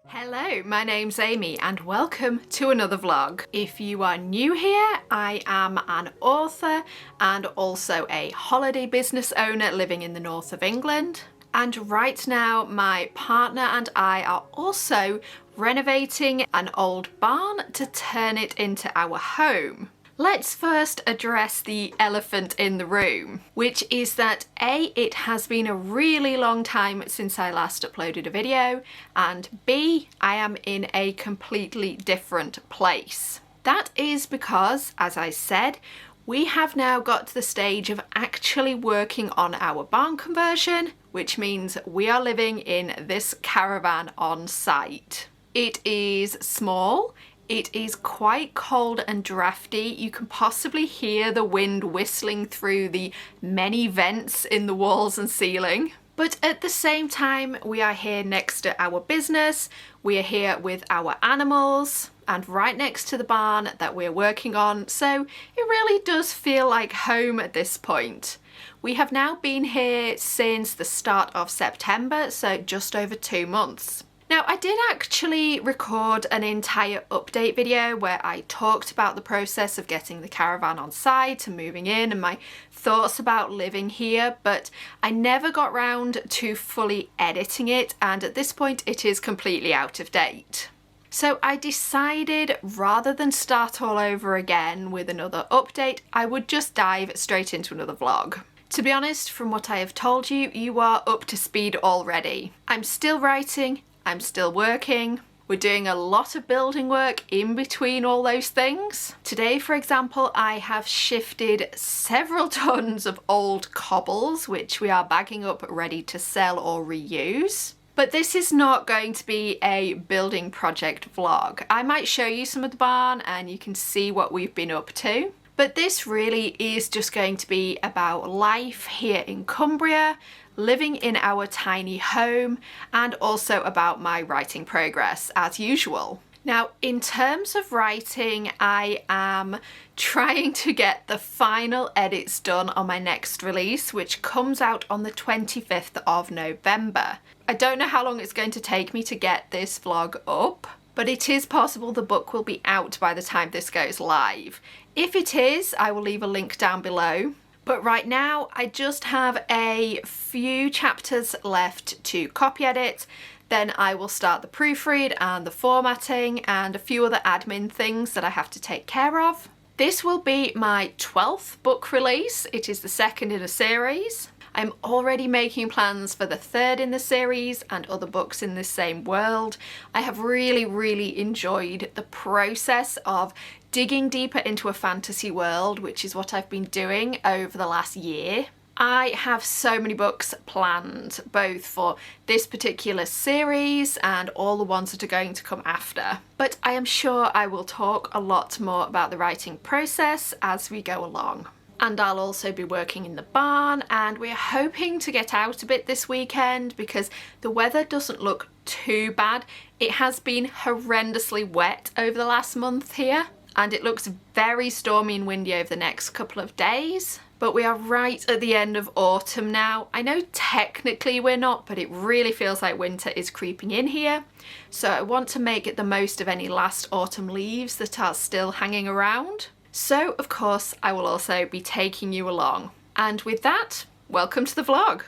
Hello, my name's Amy and welcome to another vlog. If you are new here, I am an author and also a holiday business owner living in the north of England. And right now my partner and I are also renovating an old barn to turn it into our home. Let's first address the elephant in the room, which is that A, it has been a really long time since I last uploaded a video, and B, I am in a completely different place. That is because, as I said, we have now got to the stage of actually working on our barn conversion, which means we are living in this caravan on site. It is small. It is quite cold and drafty. You can possibly hear the wind whistling through the many vents in the walls and ceiling. But at the same time, we are here next to our business, we are here with our animals, and right next to the barn that we're working on, so it really does feel like home at this point. We have now been here since the start of September, so just over 2 months. Now, I did actually record an entire update video where I talked about the process of getting the caravan on site and moving in and my thoughts about living here, but I never got round to fully editing it, and at this point it is completely out of date. So I decided rather than start all over again with another update, I would just dive straight into another vlog. To be honest, from what I have told you, you are up to speed already. I'm still writing, I'm still working. We're doing a lot of building work in between all those things. Today, for example, I have shifted several tons of old cobbles, which we are bagging up ready to sell or reuse. But this is not going to be a building project vlog. I might show you some of the barn and you can see what we've been up to. But this really is just going to be about life here in Cumbria, living in our tiny home, and also about my writing progress as usual. Now, in terms of writing, I am trying to get the final edits done on my next release, which comes out on the 25th of November. I don't know how long it's going to take me to get this vlog up, but it is possible the book will be out by the time this goes live. If it is, I will leave a link down below. But right now, I just have a few chapters left to copy edit, then I will start the proofread and the formatting and a few other admin things that I have to take care of. This will be my 12th book release. It is the second in a series. I'm already making plans for the third in the series and other books in this same world. I have really enjoyed the process of digging deeper into a fantasy world, which is what I've been doing over the last year. I have so many books planned, both for this particular series and all the ones that are going to come after. But I am sure I will talk a lot more about the writing process as we go along. And I'll also be working in the barn, and we're hoping to get out a bit this weekend because the weather doesn't look too bad. It has been horrendously wet over the last month here, and it looks very stormy and windy over the next couple of days. But we are right at the end of autumn now. I know technically we're not, but it really feels like winter is creeping in here. So I want to make it the most of any last autumn leaves that are still hanging around. So, of course, I will also be taking you along. And with that, welcome to the vlog.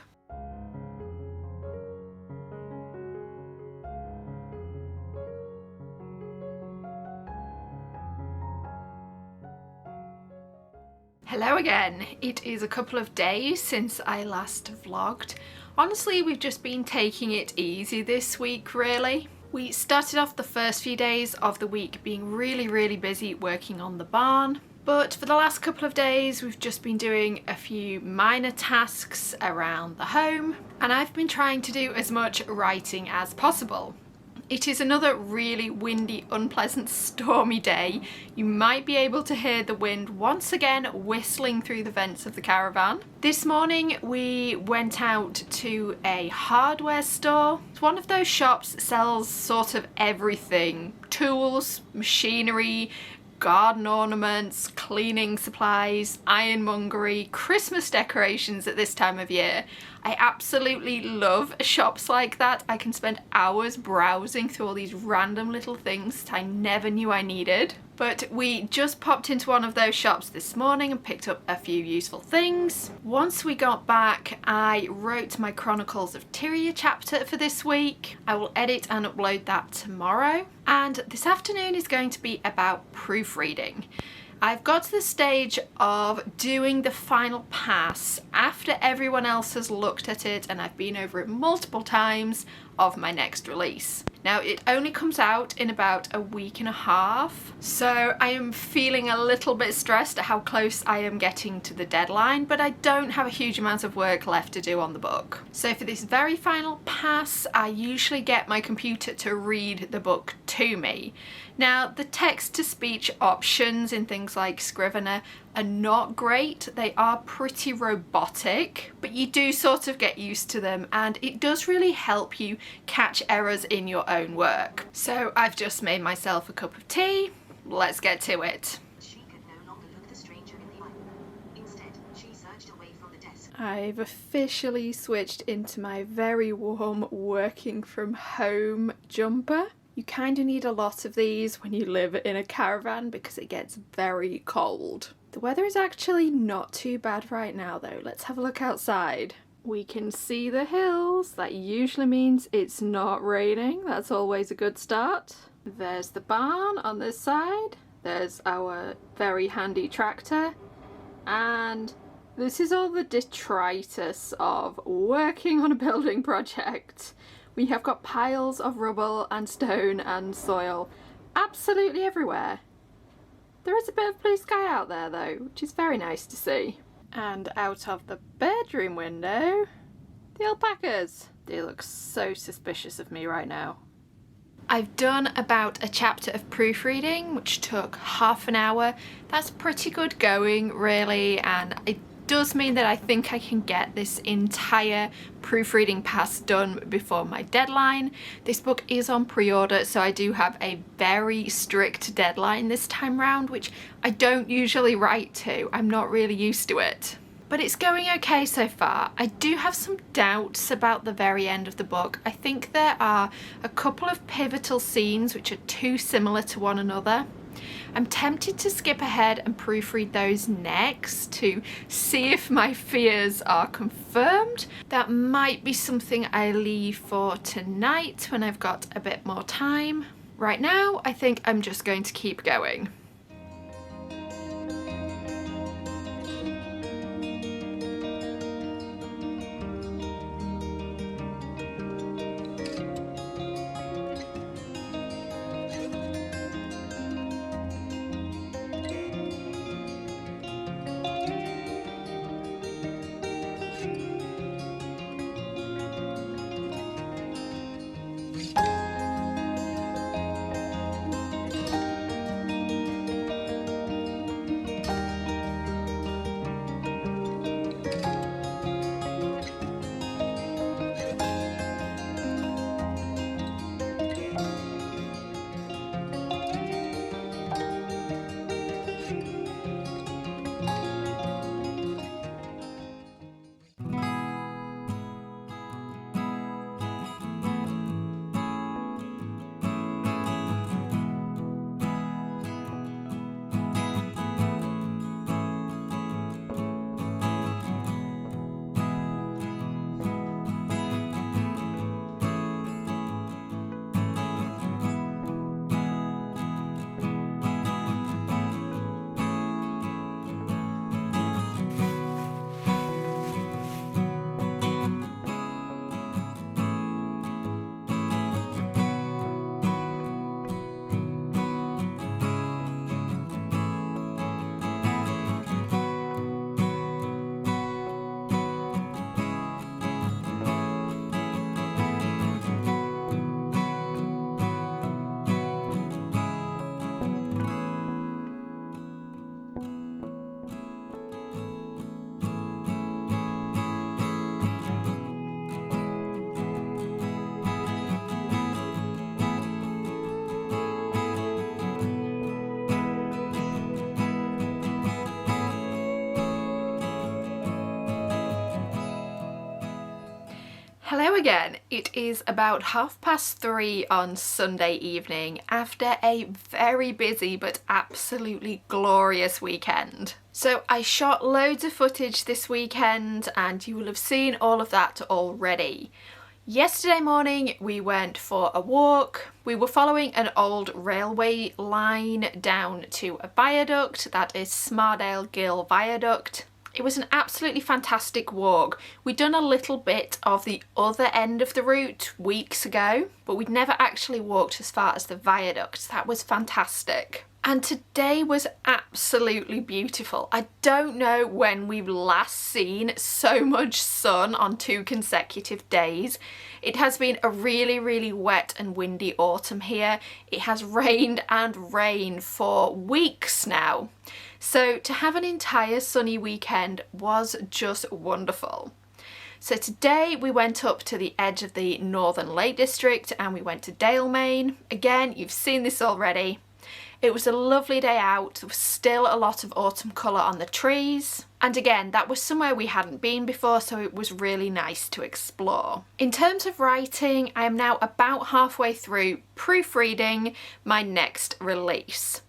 Hello again. It is a couple of days since I last vlogged. Honestly, we've just been taking it easy this week, really. We started off the first few days of the week being really busy working on the barn, but for the last couple of days we've just been doing a few minor tasks around the home, and I've been trying to do as much writing as possible. It is another really windy, unpleasant, stormy day. You might be able to hear the wind once again whistling through the vents of the caravan. This morning we went out to a hardware store. It's one of those shops that sells sort of everything. Tools, machinery, garden ornaments, cleaning supplies, ironmongery, Christmas decorations at this time of year. I absolutely love shops like that. I can spend hours browsing through all these random little things that I never knew I needed. But we just popped into one of those shops this morning and picked up a few useful things. Once we got back, I wrote my Chronicles of Tyria chapter for this week. I will edit and upload that tomorrow. And this afternoon is going to be about proofreading. I've got to the stage of doing the final pass after everyone else has looked at it, and I've been over it multiple times, of my next release. Now, it only comes out in about a week and a half, so I am feeling a little bit stressed at how close I am getting to the deadline, but I don't have a huge amount of work left to do on the book. So for this very final pass, I usually get my computer to read the book to me. Now, the text-to-speech options in things like Scrivener are not great. They are pretty robotic, but you do sort of get used to them, and it does really help you catch errors in your own work. So I've just made myself a cup of tea. Let's get to it. She could no longer look the stranger in the eye. Instead, she surged away from the desk. I've officially switched into my very warm working from home jumper. You kind of need a lot of these when you live in a caravan because it gets very cold. The weather is actually not too bad right now though. Let's have a look outside. We can see the hills. That usually means it's not raining. That's always a good start. There's the barn on this side. There's our very handy tractor. And this is all the detritus of working on a building project. We have got piles of rubble and stone and soil absolutely everywhere. There is a bit of blue sky out there though, which is very nice to see. And out of the bedroom window, the alpacas. They look so suspicious of me right now. I've done about a chapter of proofreading, which took half an hour. That's pretty good going, really, and it does mean that I think I can get this entire proofreading pass done before my deadline. This book is on pre-order, so I do have a very strict deadline this time round, which I don't usually write to. I'm not really used to it. But it's going okay so far. I do have some doubts about the very end of the book. I think there are a couple of pivotal scenes which are too similar to one another. I'm tempted to skip ahead and proofread those next to see if my fears are confirmed. That might be something I leave for tonight when I've got a bit more time. Right now, I think I'm just going to keep going. Hello again. It is about 3:30 on Sunday evening after a very busy but absolutely glorious weekend. So I shot loads of footage this weekend and you will have seen all of that already. Yesterday morning we went for a walk. We were following an old railway line down to a viaduct, that is Smaردale Gill Viaduct. It was an absolutely fantastic walk. We'd done a little bit of the other end of the route weeks ago, but we'd never actually walked as far as the viaduct. That was fantastic. And today was absolutely beautiful. I don't know when we've last seen so much sun on 2 consecutive days. It has been a really wet and windy autumn here. It has rained and rained for weeks now. So to have an entire sunny weekend was just wonderful. So today we went up to the edge of the Northern Lake District and we went to Dalemain. Again, you've seen this already. It was a lovely day out. There was still a lot of autumn colour on the trees. And again, that was somewhere we hadn't been before, so it was really nice to explore. In terms of writing, I am now about halfway through proofreading my next release.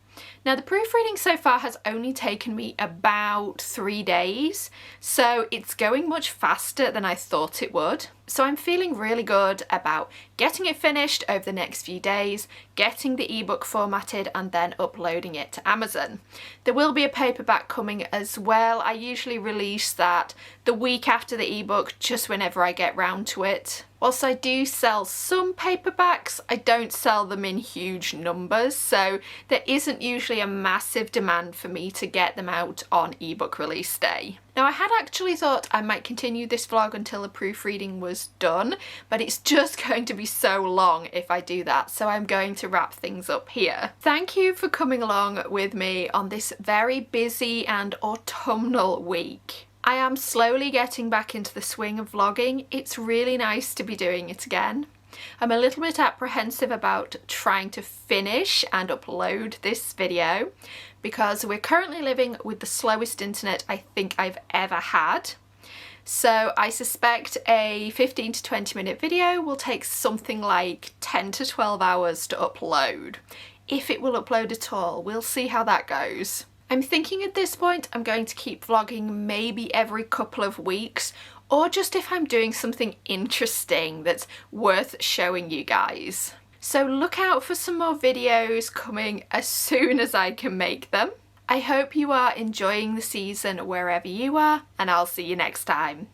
Now the proofreading so far has only taken me about 3 days, so it's going much faster than I thought it would. So I'm feeling really good about getting it finished over the next few days, getting the ebook formatted and then uploading it to Amazon. There will be a paperback coming as well. I usually release that the week after the ebook, just whenever I get round to it. Whilst I do sell some paperbacks, I don't sell them in huge numbers, so there isn't usually a massive demand for me to get them out on ebook release day. Now I had actually thought I might continue this vlog until the proofreading was done, but it's just going to be so long if I do that, so I'm going to wrap things up here. Thank you for coming along with me on this very busy and autumnal week. I am slowly getting back into the swing of vlogging. It's really nice to be doing it again. I'm a little bit apprehensive about trying to finish and upload this video because we're currently living with the slowest internet I think I've ever had. So I suspect a 15 to 20 minute video will take something like 10 to 12 hours to upload. If it will upload at all, we'll see how that goes. I'm thinking at this point I'm going to keep vlogging maybe every couple of weeks, or just if I'm doing something interesting that's worth showing you guys. So look out for some more videos coming as soon as I can make them. I hope you are enjoying the season wherever you are, and I'll see you next time.